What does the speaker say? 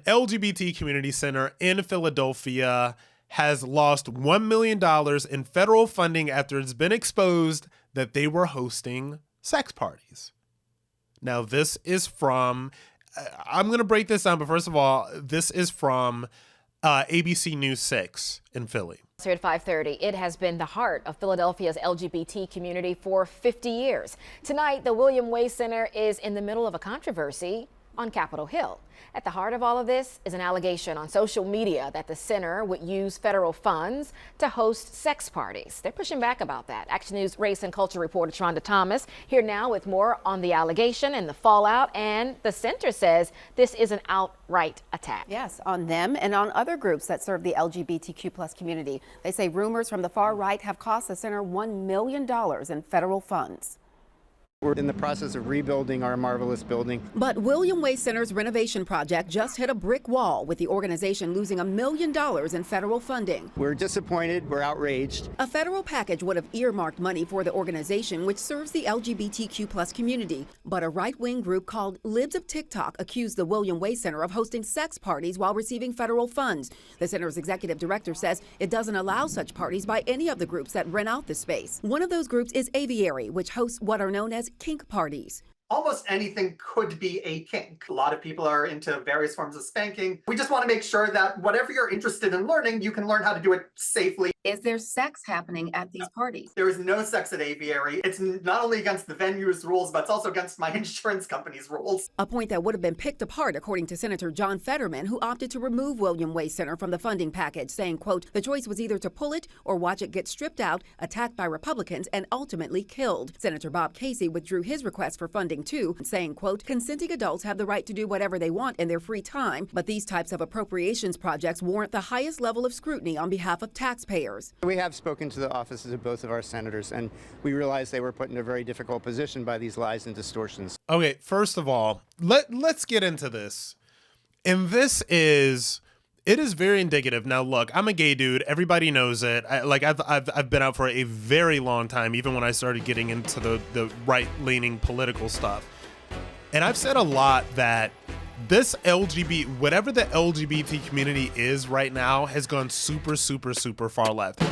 LGBT Community Center in Philadelphia has lost $1 million in federal funding after it's been exposed that they were hosting sex parties. Now, this is from, I'm going to break this down, but first of all, this is from ABC News 6 in Philly. Here at 5:30, it has been the heart of Philadelphia's LGBT community for 50 years. Tonight, the William Way Center is in the middle of a controversy on Capitol Hill. At the heart of all of this is an allegation on social media that the center would use federal funds to host sex parties. They're pushing back about that. Action News race and culture reporter Tronda Thomas here now with more on the allegation and the fallout. And the center says this is an outright attack. Yes, on them and on other groups that serve the LGBTQ plus community. They say rumors from the far right have cost the center $1 million in federal funds. We're in the process of rebuilding our marvelous building. But William Way Center's renovation project just hit a brick wall, with the organization losing $1 million in federal funding. We're disappointed, we're outraged. A federal package would have earmarked money for the organization, which serves the LGBTQ plus community. But a right-wing group called Libs of TikTok accused the William Way Center of hosting sex parties while receiving federal funds. The center's executive director says it doesn't allow such parties by any of the groups that rent out the space. One of those groups is Aviary, which hosts what are known as kink parties. Almost anything could be a kink. A lot of people are into various forms of spanking. We just want to make sure that whatever you're interested in learning, you can learn how to do it safely. Is there sex happening at these parties? There is no sex at Aviary. It's not only against the venue's rules, but it's also against my insurance company's rules. A point that would have been picked apart, according to Senator John Fetterman, who opted to remove William Way Center from the funding package, saying, quote, the choice was either to pull it or watch it get stripped out, attacked by Republicans, and ultimately killed. Senator Bob Casey withdrew his request for funding too, saying, quote, consenting adults have the right to do whatever they want in their free time, but these types of appropriations projects warrant the highest level of scrutiny on behalf of taxpayers. We have spoken to the offices of both of our senators, and we realized they were put in a very difficult position by these lies and distortions. Okay, first of all, let's get into this. And it is very indicative. Now, look, I'm a gay dude. Everybody knows it. I've been out for a very long time, even when I started getting into the right-leaning political stuff. And I've said a lot that this whatever the LGBT community is right now, has gone super, super, super far left.